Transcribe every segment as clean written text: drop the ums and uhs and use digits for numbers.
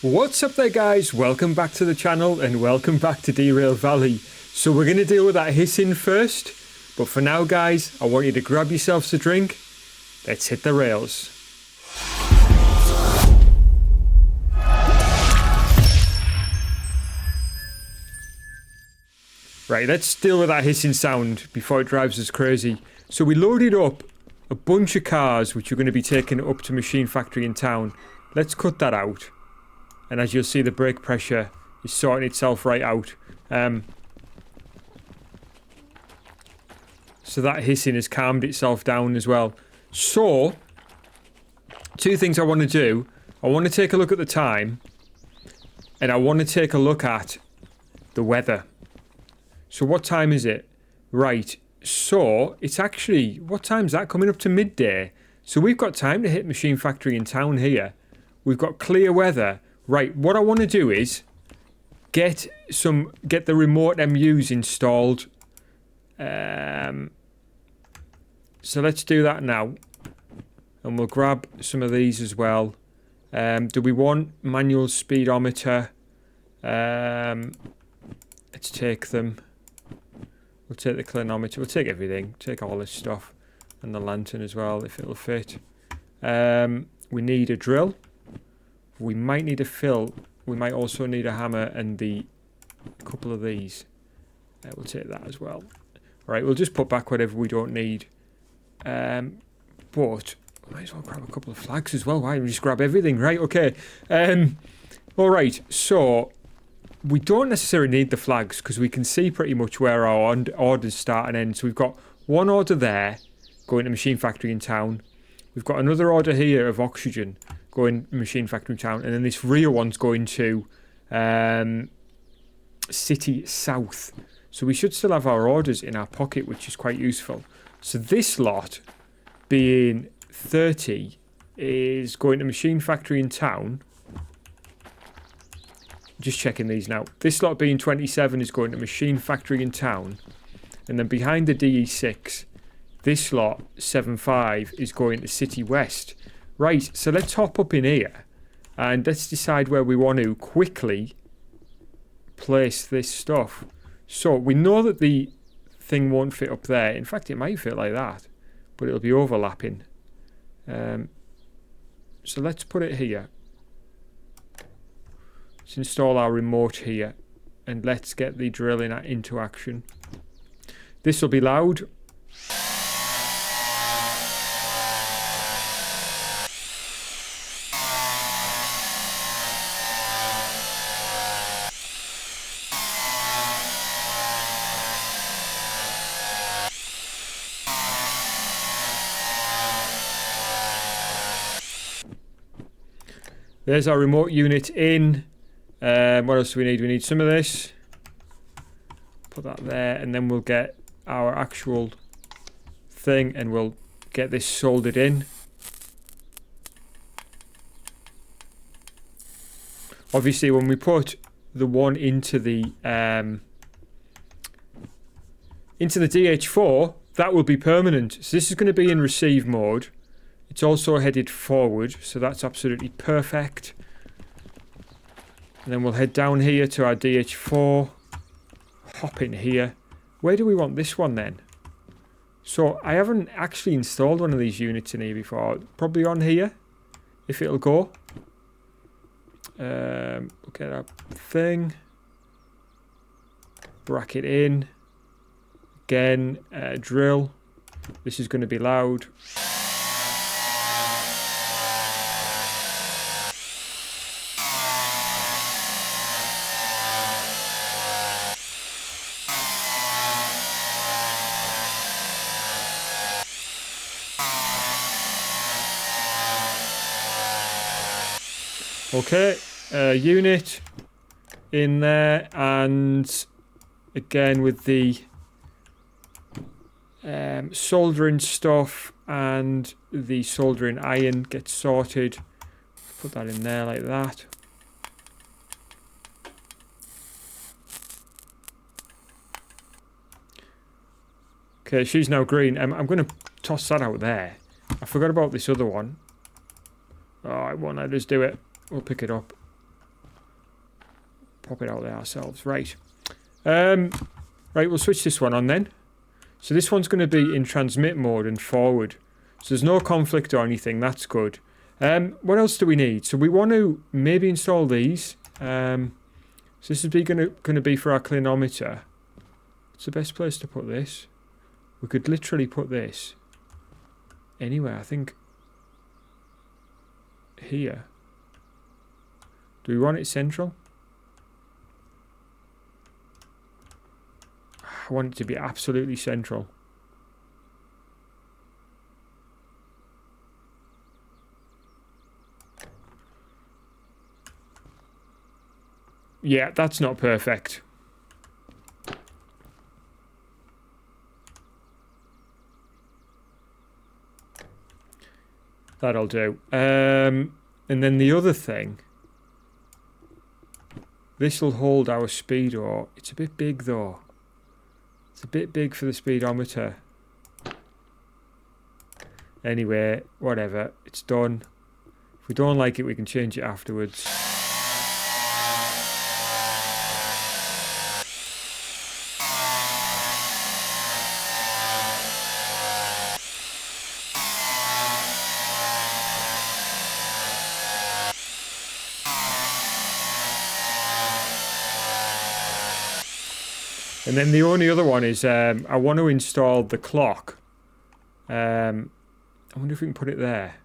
What's up there guys, welcome back to the channel and welcome back to Derail Valley. So we're going to deal with that hissing first, but for now guys, I want you to grab yourselves a drink. Let's hit the rails. Right, let's deal with that hissing sound before it drives us crazy. So we loaded up a bunch of cars which are going to be taken up to Machine Factory in town. Let's cut that out. And as you'll see, the brake pressure is sorting itself right out. So that hissing has calmed itself down as well. So, two things I want to do. I want to take a look at the time. And I want to take a look at the weather. So what time is it? Right, so it's actually, what time's that? Coming up to midday. So we've got time to hit Machine Factory in town here. We've got clear weather. Right, what I want to do is get the remote MUs installed. So let's do that now. And we'll grab some of these as well. Do we want manual speedometer? Let's take them. We'll take the clinometer. We'll take everything. Take all this stuff. And the lantern as well, if it'll fit. We need a drill. We might need a fill. We might also need a hammer and a couple of these. We'll take that as well. Right, we'll just put back whatever we don't need. But we might as well grab a couple of flags as well. Why don't we just grab everything? Right, okay. Alright, so we don't necessarily need the flags because we can see pretty much where our orders start and end. So we've got one order there going to Machine Factory in town. We've got another order here of oxygen going Machine Factory town, and then this rear one's going to City South. So we should still have our orders in our pocket, which is quite useful. So this lot being 30 is going to Machine Factory in town. Just checking these now. This lot being 27 is going to Machine Factory in town, and then behind the DE6 this lot 75 is going to City West. Right, so let's hop up in here and let's decide where we want to quickly place this stuff. So we know that the thing won't fit up there. In fact, it might fit like that, but it'll be overlapping. So let's put it here. Let's install our remote here and let's get the drilling into action. This will be loud. There's our remote unit in. What else do we need? We need some of this. Put that there, and then we'll get our actual thing, and we'll get this soldered in. Obviously, when we put the one into the DH4, that will be permanent. So this is going to be in receive mode. It's also headed forward, so that's absolutely perfect. And then we'll head down here to our DH4. Hop in here. Where do we want this one then? So I haven't actually installed one of these units in here before. Probably on here, if it'll go. We'll get our thing. Bracket in. Again, drill. This is going to be loud. Okay, unit in there, and again with the soldering stuff and the soldering iron gets sorted. Put that in there like that. Okay, she's now green. I'm going to toss that out there. I forgot about this other one. Oh, it won't let us do it. We'll pick it up. pop it out there ourselves. Right. Right, we'll switch this one on then. So this one's going to be in transmit mode and forward. So there's no conflict or anything. That's good. What else do we need? So we want to maybe install these. So this is going to be for our clinometer. It's the best place to put this. We could literally put this anywhere. I think here. Do we want it central? I want it to be absolutely central. Yeah, that's not perfect. That'll do. And then the other thing. This will hold our speedo. It's a bit big though. It's a bit big for the speedometer. Anyway, whatever. It's done. If we don't like it, we can change it afterwards. And then the only other one is I want to install the clock. I wonder if we can put it there.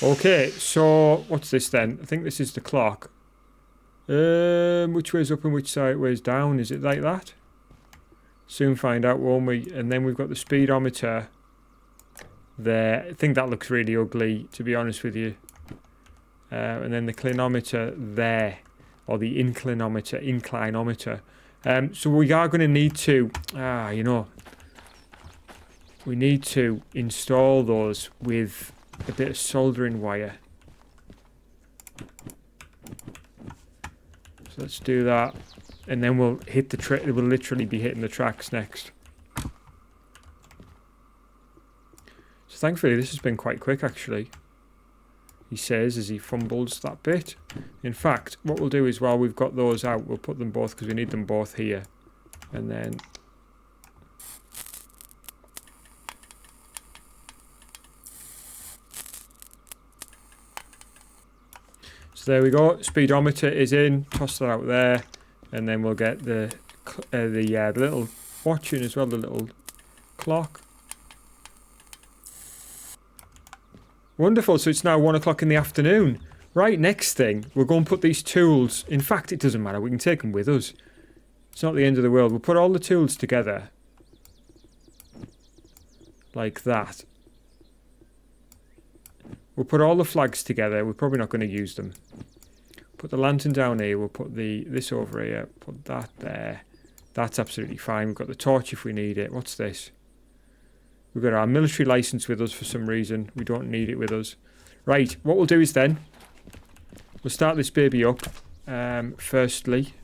Okay, so what's this then? I think this is the clock. Which way's up and which way's down? Is it like that? Soon find out, won't we? And then we've got the speedometer there. I think that looks really ugly, to be honest with you. And then the clinometer there, or the inclinometer. So we are going to need to, you know, we need to install those with a bit of soldering wire. So let's do that. And then we'll hit the we'll literally be hitting the tracks next. So thankfully this has been quite quick actually. He says as he fumbles that bit. In fact, what we'll do is while we've got those out, we'll put them both because we need them both here. And then so there we go. Speedometer is in. Toss that out there. And then we'll get the little watch in as well, the little clock. Wonderful, so it's now 1 o'clock in the afternoon. Right, next thing, we're going to put these tools, in fact it doesn't matter, we can take them with us. It's not the end of the world. We'll put all the tools together. Like that. We'll put all the flags together, we're probably not going to use them. Put the lantern down here, we'll put this over here, put that there. That's absolutely fine. We've got the torch if we need it. What's this? We've got our military license with us for some reason. We don't need it with us. Right, what we'll do is then, we'll start this baby up. Firstly,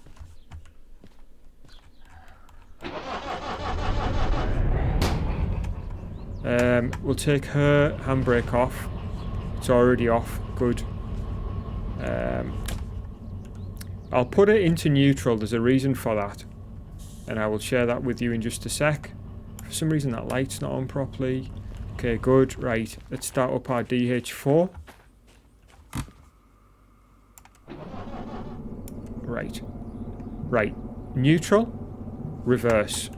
we'll take her handbrake off. It's already off, good. I'll put it into neutral, there's a reason for that. And I will share that with you in just a sec. For some reason that light's not on properly. Okay, good, right. Let's start up our DH4. Right. Neutral. Reverse.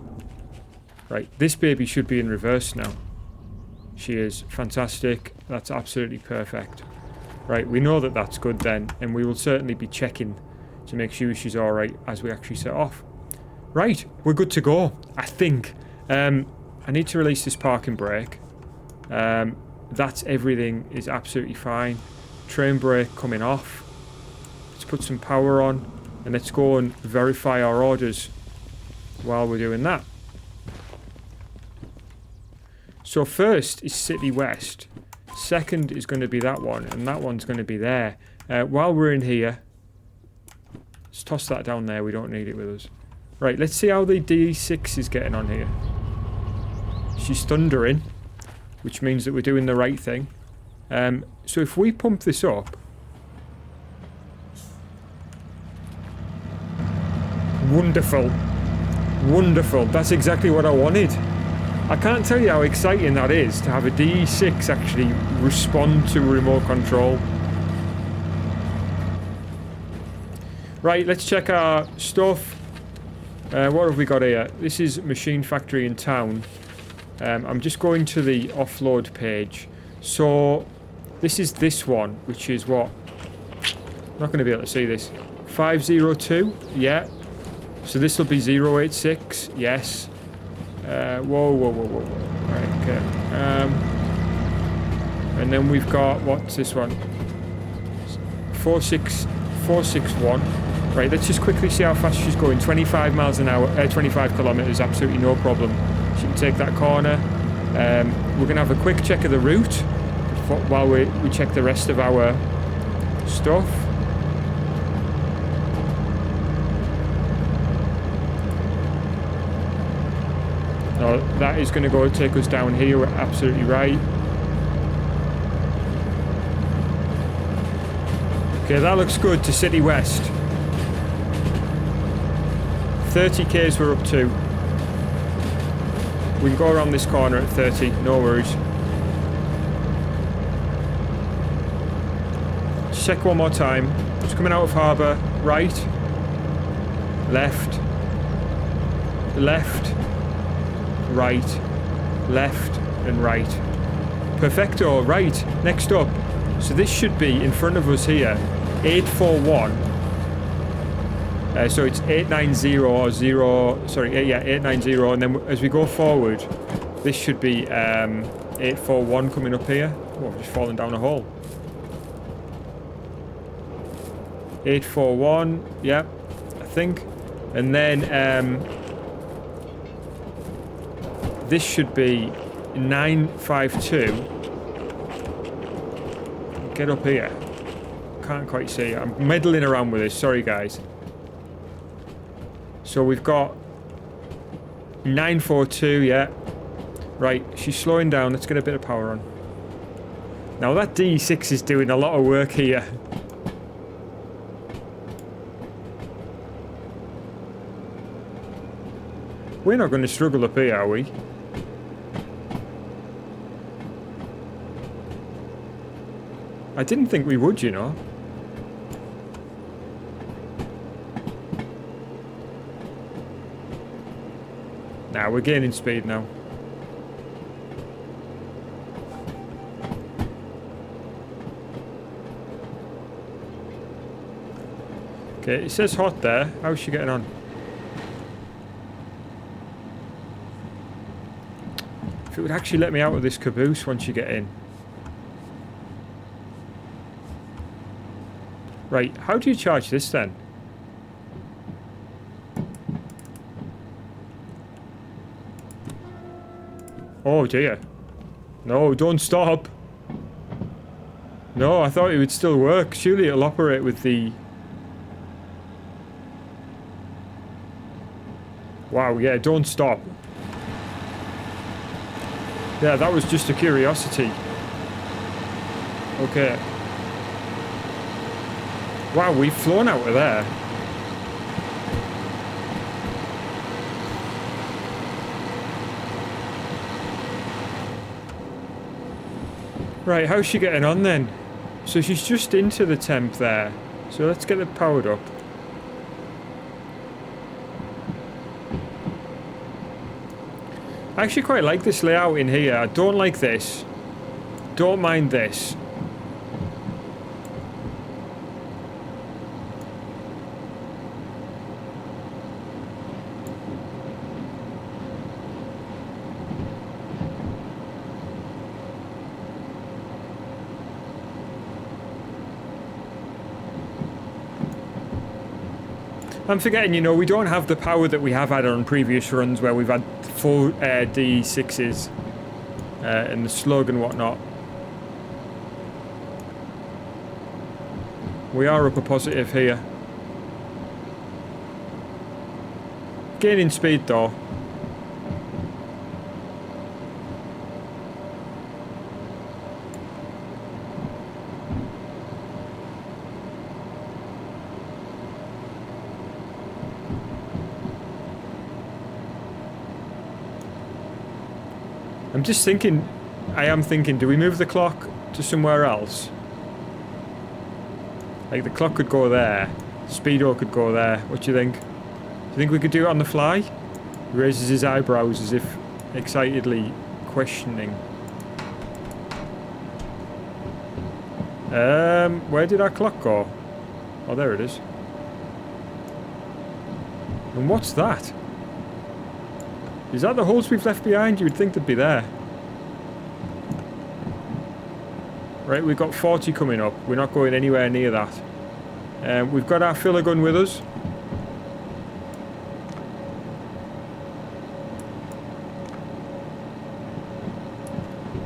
Right, this baby should be in reverse now. She is fantastic. That's absolutely perfect. Right, we know that that's good then. And we will certainly be checking to make sure she's alright as we actually set off. Right, we're good to go, I think. I need to release this parking brake. That's everything is absolutely fine. Train brake coming off. Let's put some power on and let's go and verify our orders while we're doing that. So first is City West. Second is going to be that one and that one's going to be there. While we're in here, Let's toss that down there. We don't need it with us. Right, let's see how the D6 is getting on here. She's thundering, which means that we're doing the right thing. So if we pump this up... Wonderful. Wonderful. That's exactly what I wanted. I can't tell you how exciting that is to have a D6 actually respond to remote control. Right, let's check our stuff. What have we got here? This is Machine Factory in town. I'm just going to the offload page. So this is this one, which is what? I'm not going to be able to see this. 502, yeah. So this will be 086, yes. Whoa. Right, okay. And then we've got, what's this one? 461. Right, let's just quickly see how fast she's going. 25 miles an hour, 25 kilometers, absolutely no problem. She can take that corner. We're going to have a quick check of the route while we check the rest of our stuff. No, that is going to go take us down here. We're absolutely right. Okay, that looks good to City West. 30 k's we're up to. We can go around this corner at 30, no worries. Check one more time. Just coming out of harbour. Right. Left. Left. Right. Left and right. Perfecto. Right. Next up. So this should be in front of us here. 841. So it's 890 or 0. Sorry, yeah, 890. And then as we go forward, this should be 841 coming up here. Oh, I've just fallen down a hole. 841. Yeah, I think. And then this should be 952. Get up here. Can't quite see. I'm meddling around with this. Sorry, guys. So we've got 942, yeah. Right, she's slowing down. Let's get a bit of power on. Now that D6 is doing a lot of work here. We're not going to struggle up here, are we? I didn't think we would, you know. Nah, we're gaining speed now. Okay, it says hot there. How's she getting on? If it would actually let me out of this caboose once you get in. Right, how do you charge this then? Oh dear. No, don't stop. No, I thought it would still work. Surely it'll operate with the... Wow, yeah, don't stop. Yeah, that was just a curiosity. Okay. Wow, we've flown out of there. Right, how's she getting on then? So she's just into the temp there. So let's get it powered up. I actually quite like this layout in here. I don't like this. Don't mind this. I'm forgetting, you know, we don't have the power that we have had on previous runs where we've had full D6s and the slug and whatnot. We are up a positive here. Gaining speed though. I'm just thinking, do we move the clock to somewhere else? Like the clock could go there, Speedo could go there. What do you think? Do you think we could do it on the fly? He raises his eyebrows as if excitedly questioning. Where did our clock go? Oh, there it is. And what's that? Is that the holes we've left behind? You would think they'd be there. Right, we've got 40 coming up. We're not going anywhere near that. We've got our filler gun with us.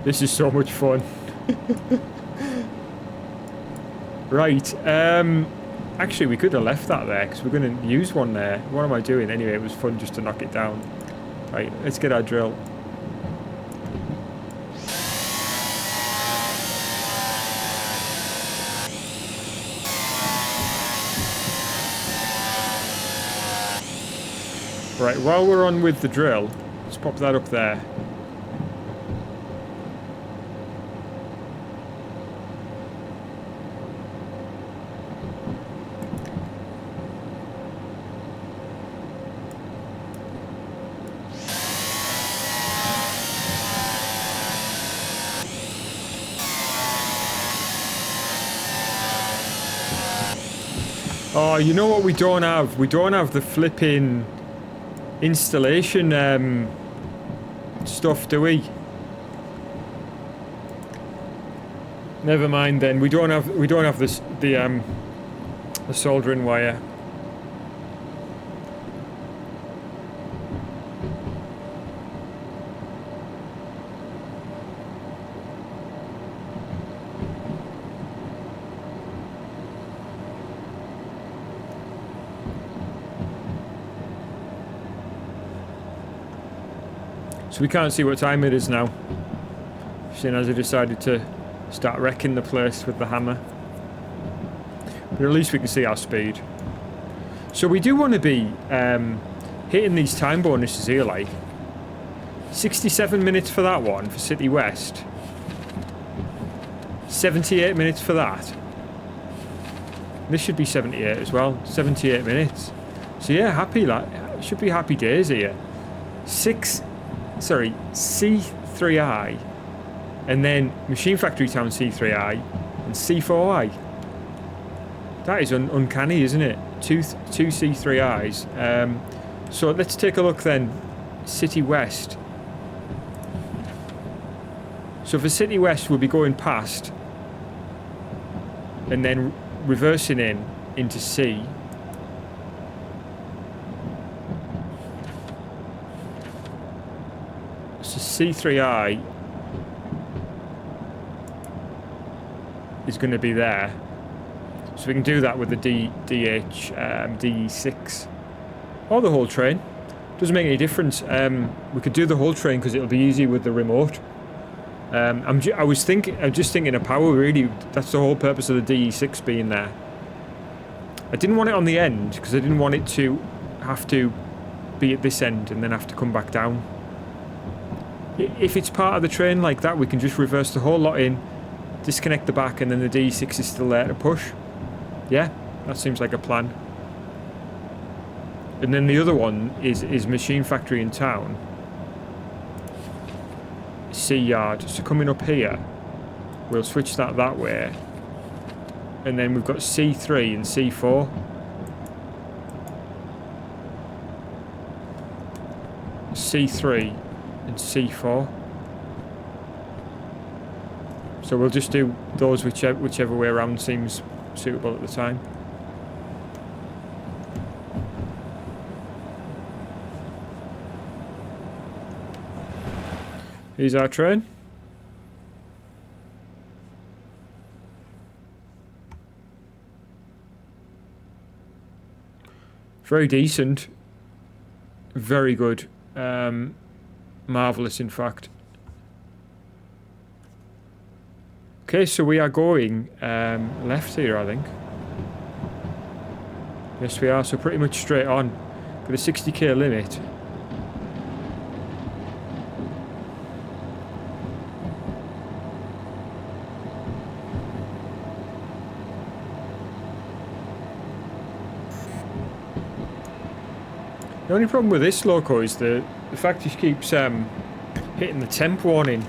This is so much fun. Right, actually we could have left that there because we're going to use one there. What am I doing? Anyway, it was fun just to knock it down. Right, let's get our drill. Right, while we're on with the drill, let's pop that up there. Oh, you know what we don't have? We don't have the flipping installation stuff, do we? Never mind then. We don't have this the soldering wire. So we can't see what time it is now, seeing as I decided to start wrecking the place with the hammer. But at least we can see our speed. So we do want to be hitting these time bonuses here, like 67 minutes for that one, for City West. 78 minutes for that. This should be 78 as well. 78 minutes. So yeah, happy, like, should be happy days here. C3I, and then Machine Factory Town C3I, and C4I. That is uncanny, isn't it? Two C3Is. So let's take a look then. City West. So for City West, we'll be going past, and then reversing into C. So C3I is going to be there. So we can do that with the DE6. Or the whole train. Doesn't make any difference. We could do the whole train because it'll be easy with the remote. I'm just thinking of power, really. That's the whole purpose of the DE6 being there. I didn't want it on the end because I didn't want it to have to be at this end and then have to come back down. If it's part of the train like that, we can just reverse the whole lot in, disconnect the back, and then the DE6 is still there to push. Yeah, that seems like a plan. And then the other one is Machine Factory in Town. C Yard. So coming up here, we'll switch that way. And then we've got C3 and C4. C3 and C4. So we'll just do those whichever way around seems suitable at the time. Here's our train. Very decent. Very good. Marvellous, in fact. Okay, so we are going left here, I think. Yes, we are. So pretty much straight on. Got a 60k limit. The only problem with this loco is the fact it keeps hitting the temp warning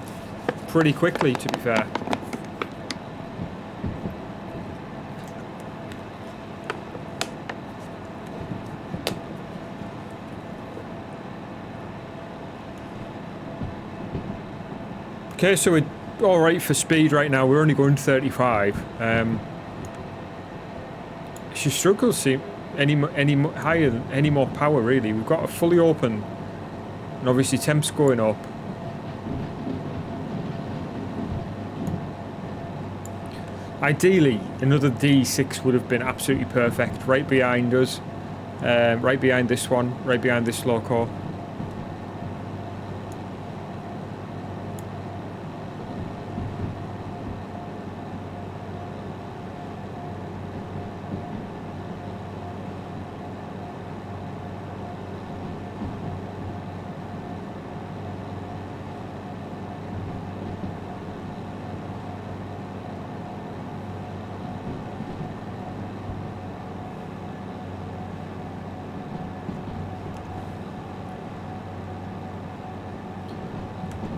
pretty quickly, to be fair. Okay, so we're alright for speed right now. We're only going 35. She struggles to any higher than any more power, really. We've got a fully open, and obviously temps going up. Ideally, another D6 would have been absolutely perfect, right behind us, right behind this one, right behind this loco.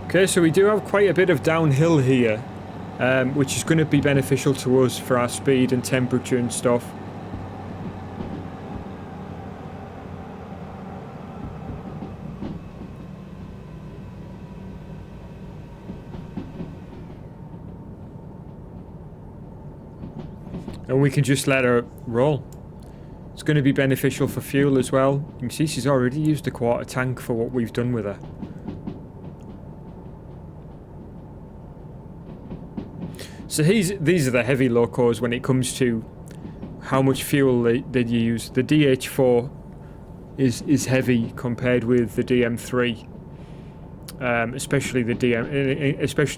Okay, so we do have quite a bit of downhill here, which is going to be beneficial to us for our speed and temperature and stuff. And we can just let her roll. It's going to be beneficial for fuel as well. You can see she's already used a quarter tank for what we've done with her. So these are the heavy locos when it comes to how much fuel they use. The DH4 is heavy compared with the DM3, especially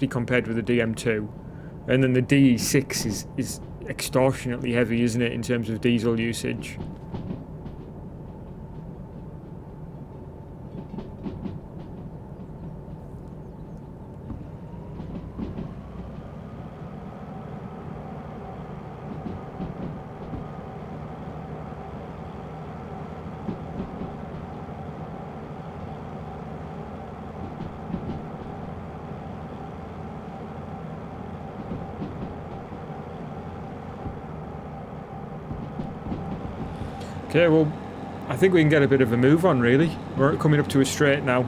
compared with the DM2, and then the DE6 is extortionately heavy, isn't it, in terms of diesel usage? Okay, well, I think we can get a bit of a move on, really. We're coming up to a straight now.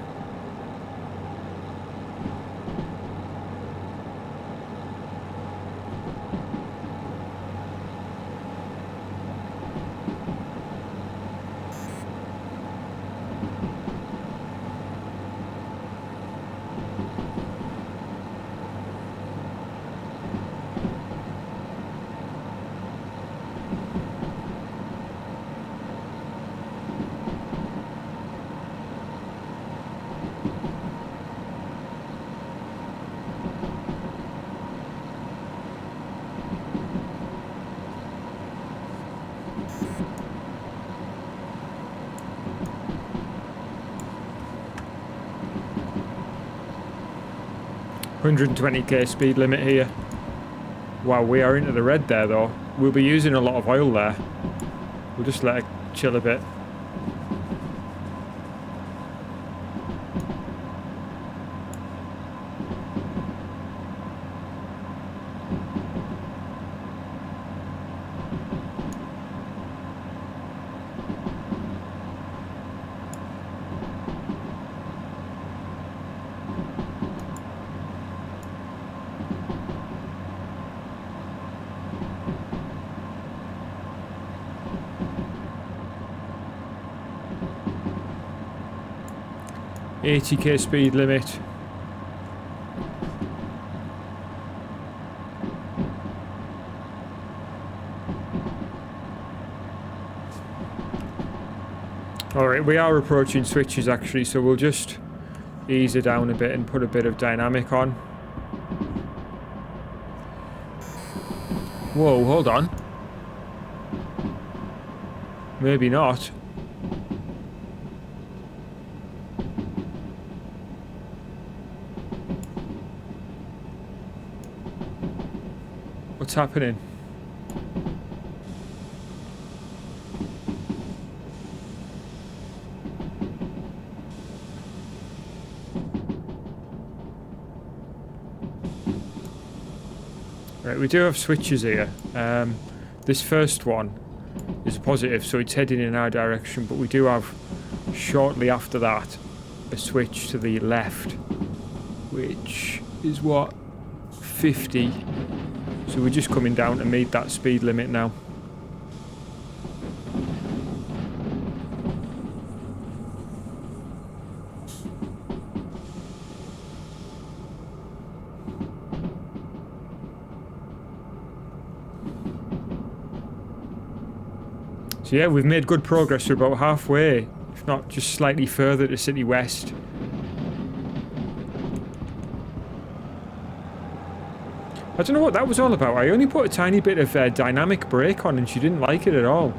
.120k speed limit here. Wow, we are into the red there though. We'll be using a lot of oil there. We'll just let it chill a bit. .80k speed limit. Alright, we are approaching switches actually, so we'll just ease it down a bit and put a bit of dynamic on. Whoa, hold on. Maybe not. What's happening? Right, we do have switches here. This first one is positive, so it's heading in our direction, but we do have, shortly after that, a switch to the left, which is what? 50. So we're just coming down to meet that speed limit now. So yeah, we've made good progress. We're about halfway, if not just slightly further, to City West. I don't know what that was all about. I only put a tiny bit of dynamic brake on and she didn't like it at all.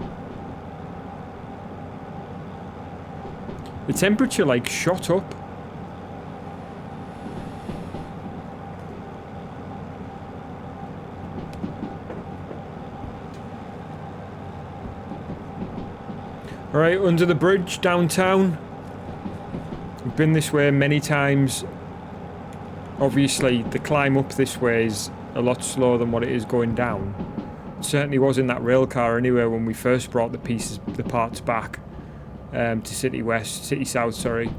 The temperature like shot up. Alright, under the bridge, downtown. We've been this way many times. Obviously, the climb up this way is a lot slower than what it is going down. It certainly was in that rail car anyway when we first brought the parts back to City South, sorry.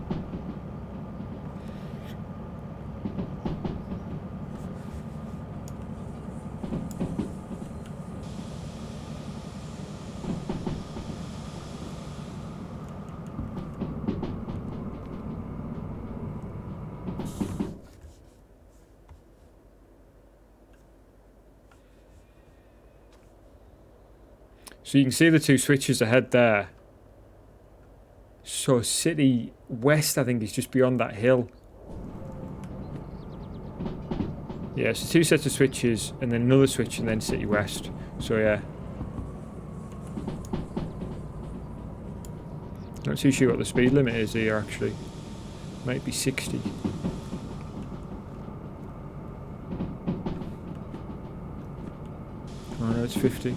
So you can see the two switches ahead there. So City West, I think, is just beyond that hill. Yeah, so two sets of switches, and then another switch, and then City West. So yeah. Not too sure what the speed limit is here, actually. Might be 60. Oh no, it's 50.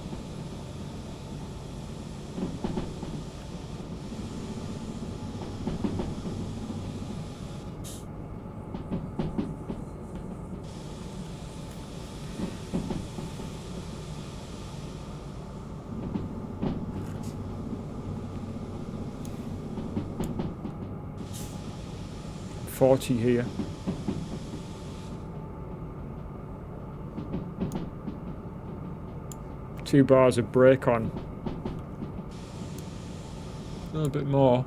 Here. Two bars of brake on. A little bit more.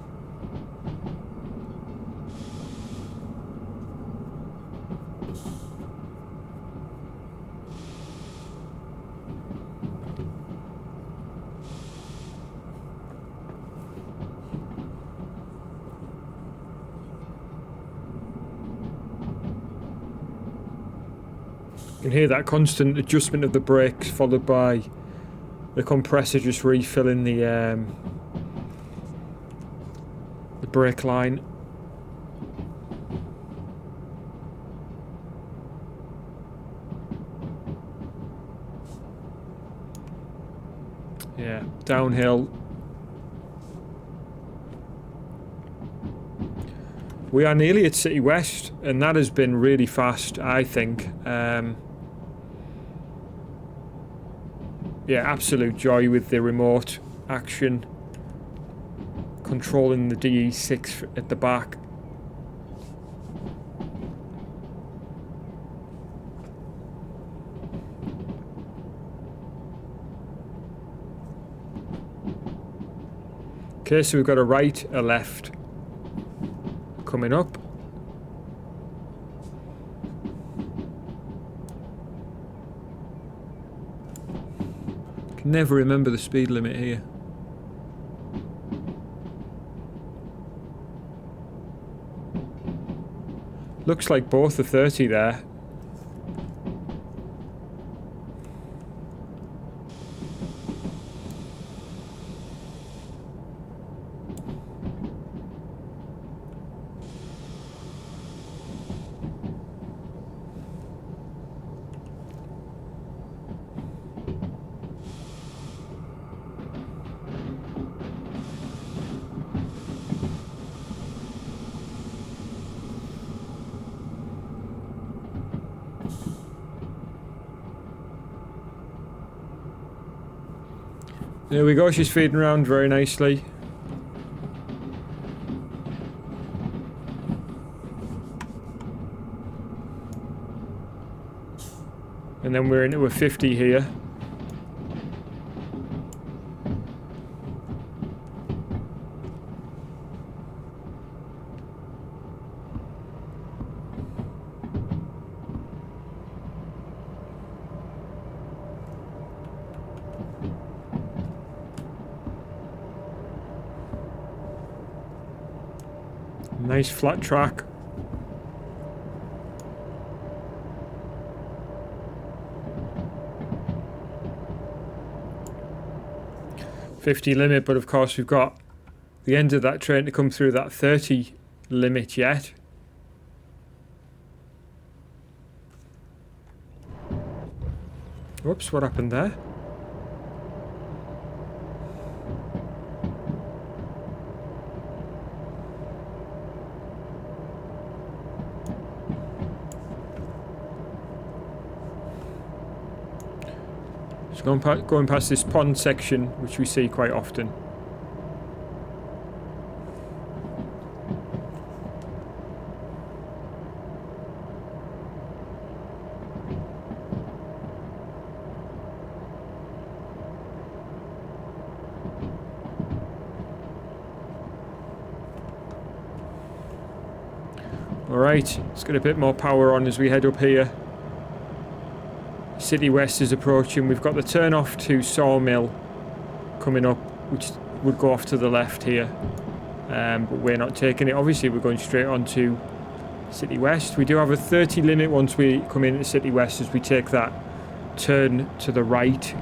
You can hear that constant adjustment of the brakes followed by the compressor just refilling the brake line. Yeah, downhill. We are nearly at City West, and that has been really fast, I think. Yeah, absolute joy with the remote action. Controlling the DE6 at the back. Okay, so we've got a right, a left coming up. Can never remember the speed limit here. Looks like both are 30 there. There we go, she's feeding around very nicely. And then we're into a 50 here. Nice flat track. $50 limit, but of course we've got the end of that train to come through that 30 limit yet. Whoops, what happened there? Going past this pond section, which we see quite often. Alright, let's get a bit more power on as we head up here. City West is approaching. We've got the turn off to Sawmill coming up, which would go off to the left here, but we're not taking it. Obviously we're going straight on to City West. We do have a 30 limit once we come into City West as we take that turn to the right.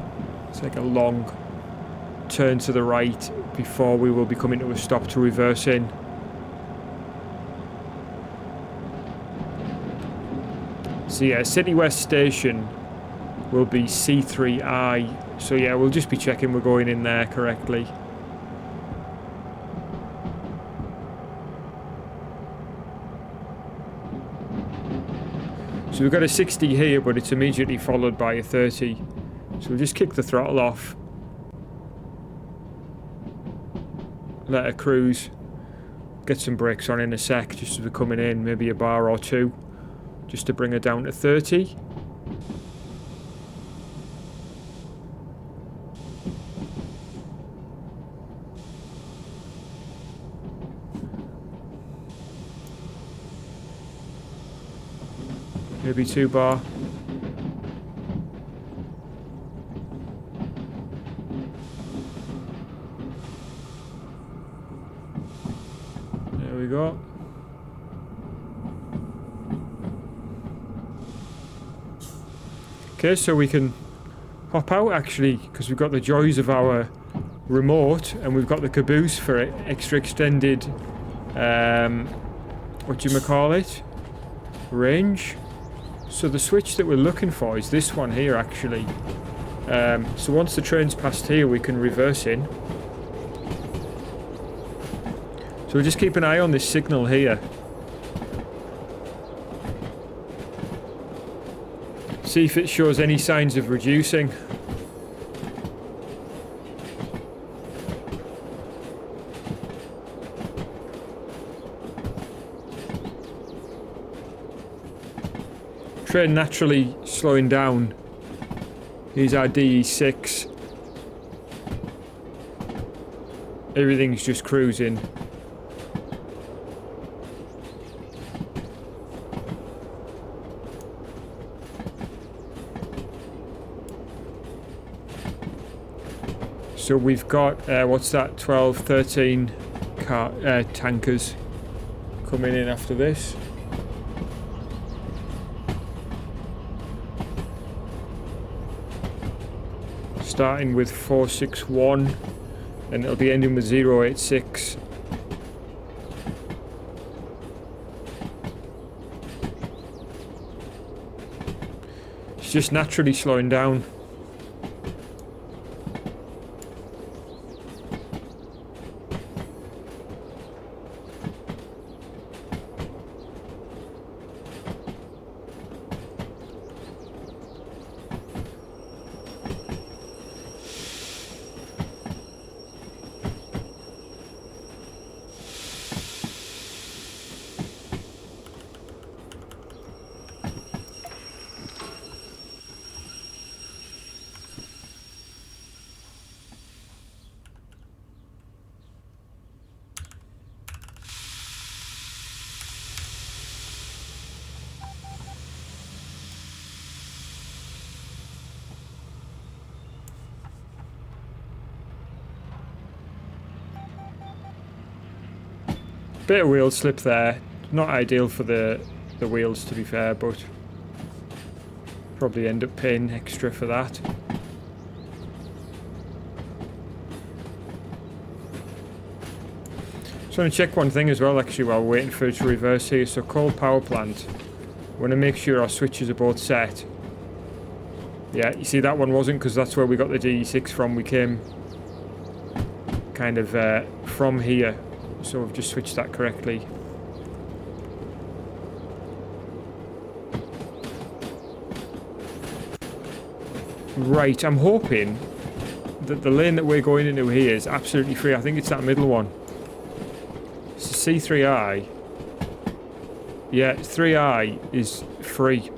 It's like a long turn to the right before we will be coming to a stop to reverse in. So yeah, City West Station will be C3I. So yeah, we'll just be checking we're going in there correctly. So we've got a 60 here, but it's immediately followed by a 30. So we'll just kick the throttle off. Let her cruise. Get some brakes on in a sec, just as we're coming in, maybe a bar or two, just to bring her down to 30. Maybe 2 bar. There we go. Okay, so we can hop out actually, because we've got the joys of our remote and we've got the caboose for extra extended, what do you call it? Range. So the switch that we're looking for is this one here actually. So once the train's passed here we can reverse in. So we'll just keep an eye on this signal here. See if it shows any signs of reducing. Train naturally slowing down. Here's our DE6. Everything's just cruising. So we've got, what's that, 12, 13 tankers coming in after this. starting with 461 and it'll be ending with 086. It's just naturally slowing down. Bit of wheel slip there. Not ideal for the wheels, to be fair, but probably end up paying extra for that. Just want to check one thing as well, actually, while we're waiting for it to reverse here. So coal power plant. I want to make sure our switches are both set. Yeah, you see that one wasn't, because that's where we got the DE6 from. We came kind of from here. So we've just switched that correctly. Right, I'm hoping that the lane that we're going into here is absolutely free. I think it's that middle one. It's C3I. Yeah, 3I is free.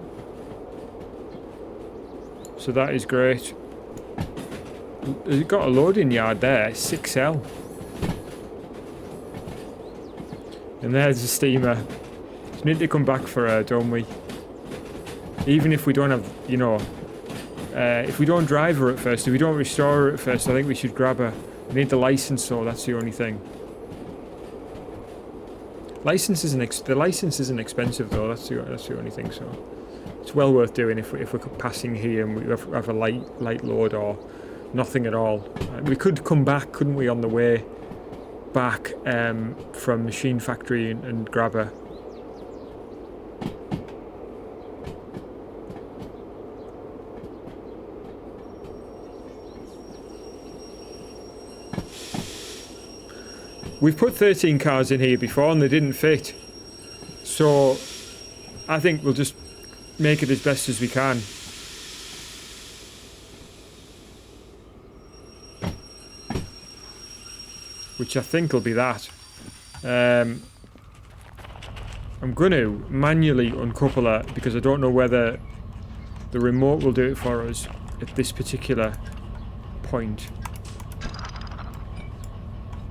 So that is great. It's got a loading yard there, 6L. And there's the steamer. Just need to come back for her, don't we? Even if we don't have, you know, if we don't drive her at first, if we don't restore her at first, I think we should grab her. We need the license, though, that's the only thing. The license isn't expensive, though, that's the only thing, so... It's well worth doing if we're passing here and we have a light load or nothing at all. We could come back, couldn't we, on the way back from Machine Factory and grab her. We've put 13 cars in here before and they didn't fit. So I think we'll just make it as best as we can. Which I think will be that. I'm going to manually uncouple her because I don't know whether the remote will do it for us at this particular point.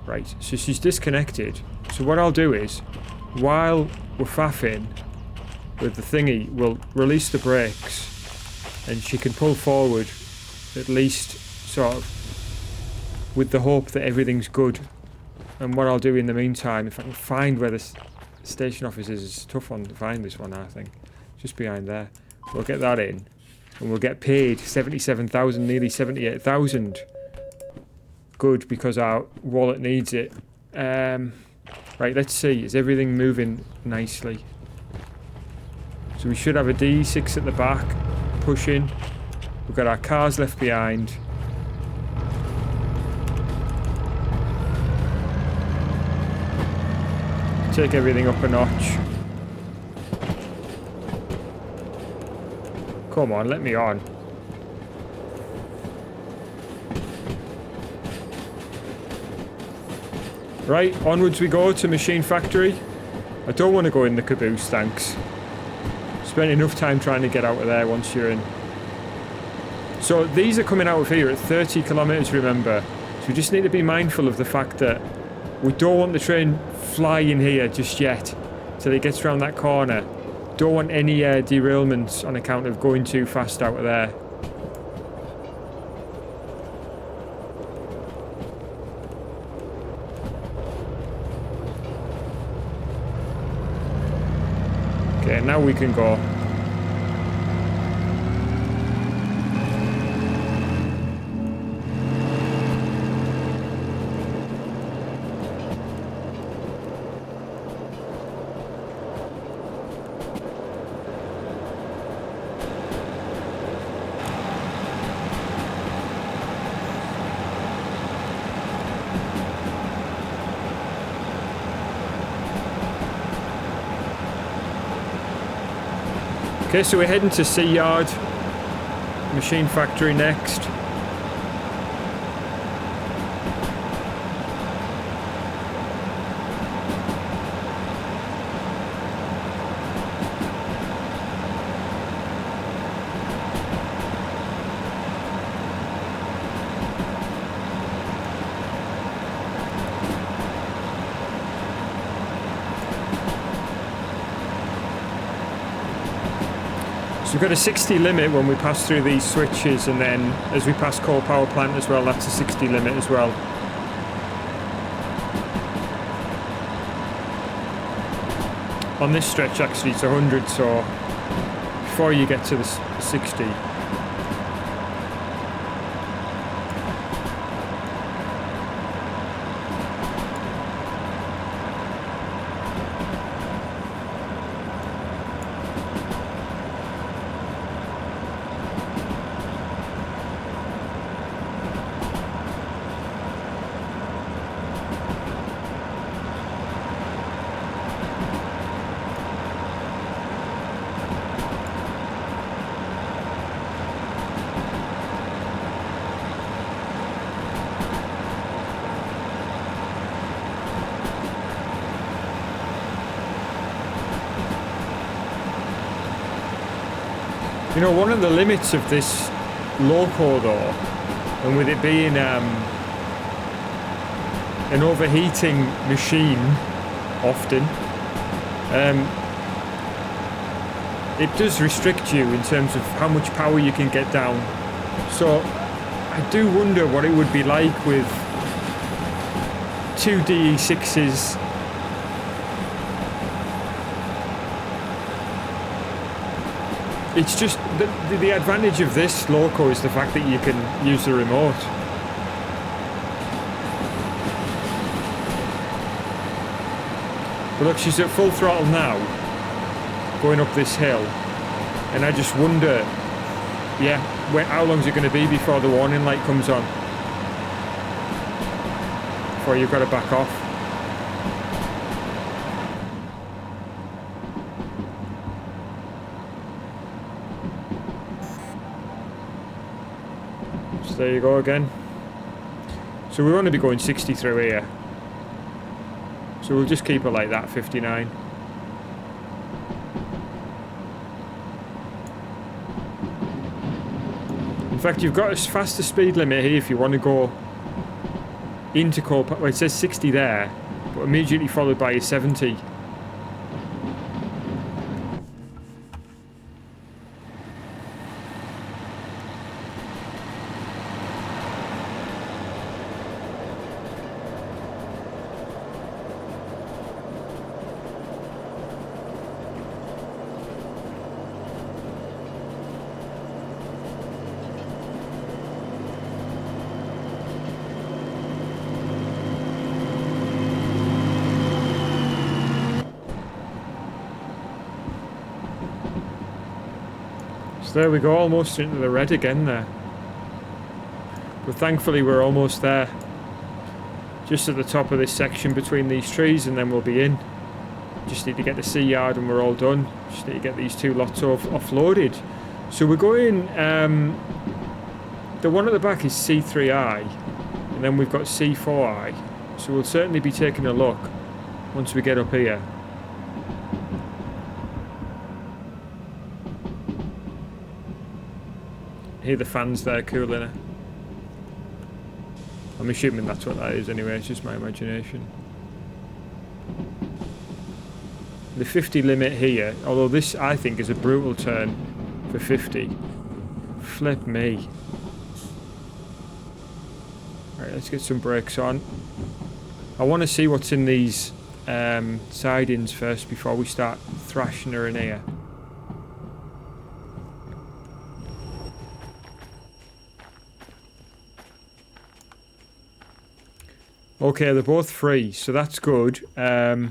Right, so she's disconnected. So what I'll do is, while we're faffing with the thingy, we'll release the brakes and she can pull forward, at least sort of with the hope that everything's good. And what I'll do in the meantime, if I can find where the station office is, it's a tough one to find this one, I think. Just behind there. We'll get that in and we'll get paid 77,000, nearly 78,000. Good, because our wallet needs it. Right, let's see. Is everything moving nicely? So we should have a D6 at the back, pushing. We've got our cars left behind. Take everything up a notch. Come on, let me on. Right, onwards we go to Machine Factory. I don't want to go in the caboose, thanks. Spent enough time trying to get out of there once you're in. So these are coming out of here at 30 kilometers, remember. So we just need to be mindful of the fact that we don't want the train flying here just yet till it gets around that corner. Don't want any derailments on account of going too fast out of there. Okay, now we can go. Okay, so we're heading to Sea Yard, Machine Factory next. So we've got a 60 limit when we pass through these switches, and then as we pass coal power plant as well, that's a 60 limit as well. On this stretch actually it's 100, so before you get to the 60. You know, one of the limits of this loco though, and with it being an overheating machine often, it does restrict you in terms of how much power you can get down. So I do wonder what it would be like with two DE6s. It's just the advantage of this loco is the fact that you can use the remote. But look, she's at full throttle now, going up this hill, and I just wonder, yeah, how long is it going to be before the warning light comes on? Before you've got to back off. There you go again. So we want to be going 60 through here. So we'll just keep it like that, 59. In fact, you've got a faster speed limit here if you want to go into coal. Well, it says 60 there, but immediately followed by a 70. There we go, almost into the red again there. But thankfully we're almost there. Just at the top of this section between these trees, and then we'll be in. Just need to get the Sea Yard and we're all done. Just need to get these two lots offloaded. So we're going, the one at the back is C3I, and then we've got C4I. So we'll certainly be taking a look once we get up here. Hear the fans there cooling it. I'm assuming that's what that is anyway, it's just my imagination. The 50 limit here, although this I think is a brutal turn for 50. Flip me. Right, let's get some brakes on. I want to see what's in these sidings first before we start thrashing her in here. Okay, they're both free, so that's good. Yeah.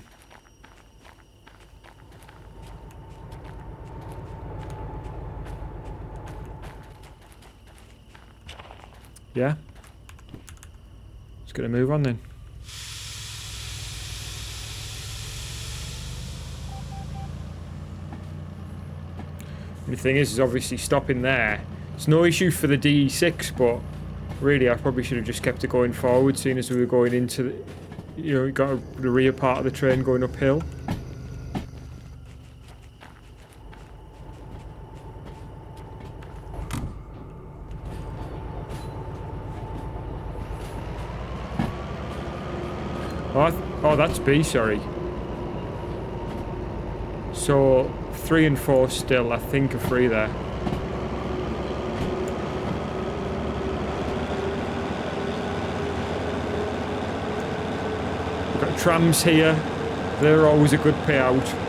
Let's get a move on then. The thing is obviously stopping there. It's no issue for the DE6, but really I probably should have just kept it going forward, seeing as we were going into the, you know, you got the rear part of the train going uphill. Oh, that's B, sorry. So 3 and 4 still, I think, are free there. We've got trams here. They're always a good payout.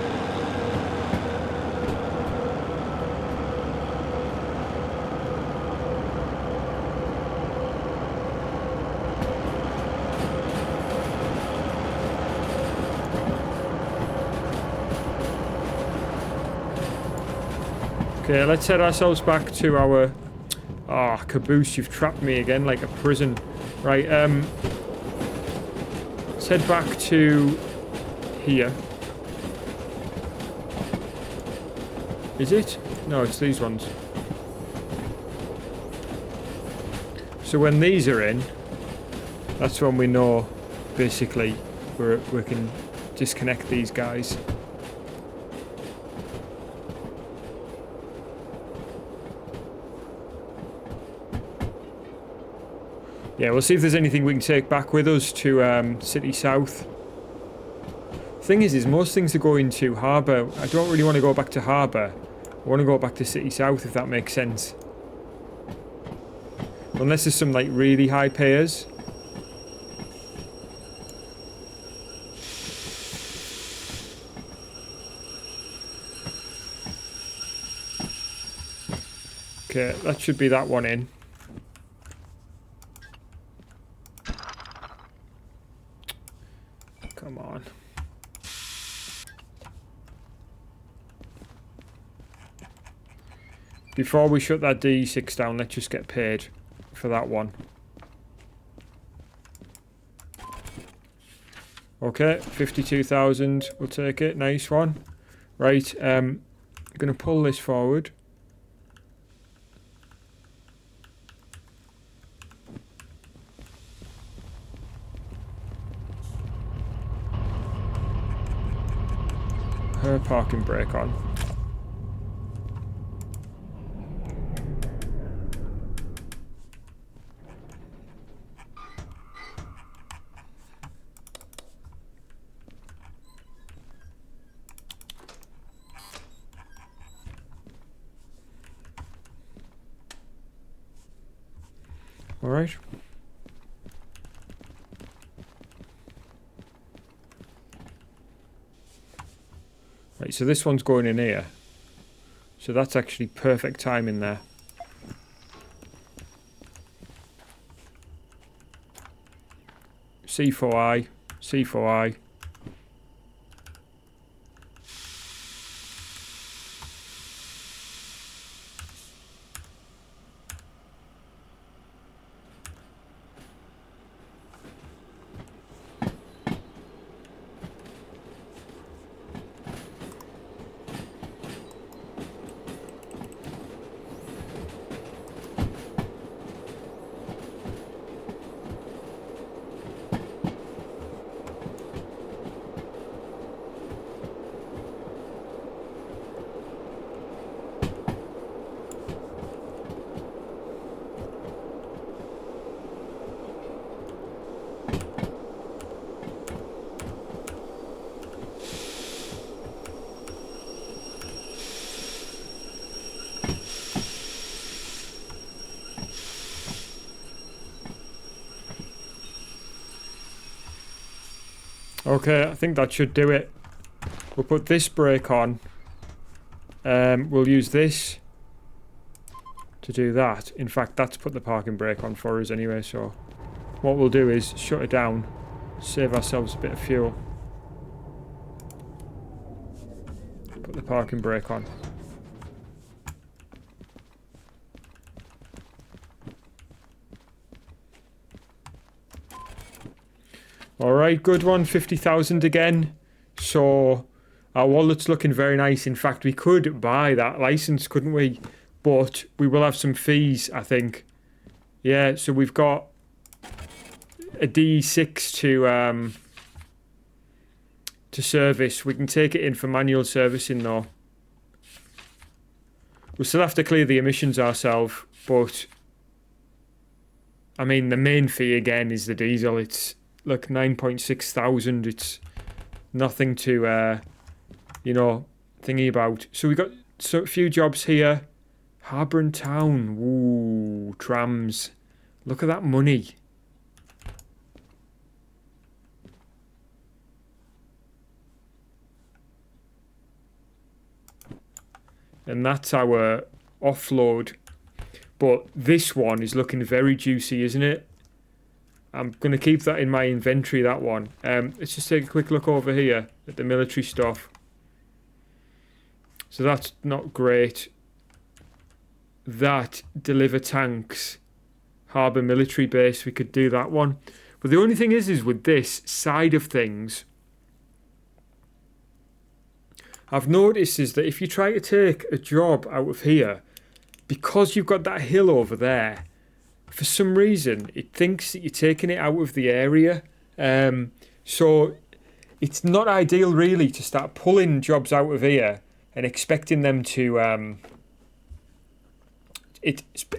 Okay, let's head ourselves back to our... Oh, caboose, you've trapped me again like a prison. Right, let's head back to here. Is it? No, it's these ones. So when these are in, that's when we know, basically, we can disconnect these guys. Yeah, we'll see if there's anything we can take back with us to City South. Thing is most things are going to Harbour. I don't really want to go back to Harbour. I want to go back to City South, if that makes sense. Unless there's some, like, really high payers. Okay, that should be that one in. Come on. Before we shut that D6 down, let's just get paid for that one. Okay, 52,000. We'll take it. Nice one. Right, I'm going to pull this forward. Her parking brake on. All right. Right, so this one's going in here. So that's actually perfect timing there. C4I, C4I. Okay, I think that should do it. We'll put this brake on. We'll use this to do that. In fact, that's put the parking brake on for us anyway, so what we'll do is shut it down, save ourselves a bit of fuel. Put the parking brake on. Alright, good one. 50,000 again. So Our wallet's looking very nice. In fact, we could buy that license, couldn't we? But we will have some fees, I think. Yeah, so we've got a DE6 to service. We can take it in for manual servicing though. We'll still have to clear the emissions ourselves, but I mean the main fee again is the diesel. It's like 9.6 thousand. It's nothing to you know, thingy about. So we got a few jobs here. Harbour and Town. Ooh, trams. Look at that money. And that's our offload. But this one is looking very juicy, isn't it? I'm going to keep that in my inventory, that one. Let's just take a quick look over here at the military stuff. So that's not great. That, deliver tanks. Harbour military base, we could do that one. But the only thing is with this side of things, I've noticed is that if you try to take a job out of here, because you've got that hill over there, for some reason it thinks that you're taking it out of the area. So it's not ideal really to start pulling jobs out of here and expecting them to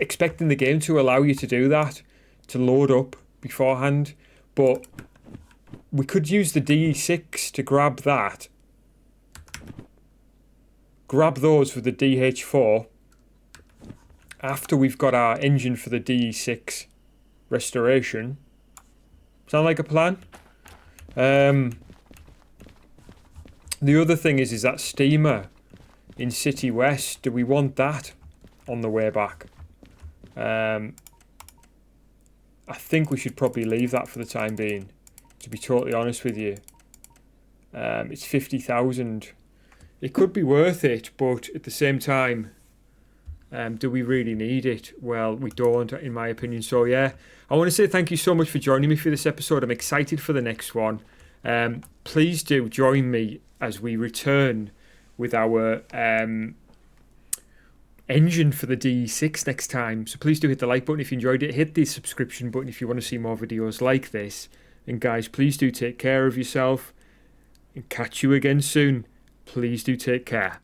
expecting the game to allow you to do that, to load up beforehand. But we could use the DE6 to grab that. Grab those with the DH4 after we've got our engine for the DE6 restoration. Sound like a plan? The other thing is that steamer in City West. Do we want that on the way back? I think we should probably leave that for the time being, to be totally honest with you. It's 50,000. It could be worth it, but at the same time, do we really need it? Well, we don't, in my opinion. So yeah, I want to say thank you so much for joining me for this episode. I'm excited for the next one. Please do join me as we return with our engine for the DE6 next time. So please do hit the like button if you enjoyed it. Hit the subscription button if you want to see more videos like this. And guys, please do take care of yourself and catch you again soon. Please do take care.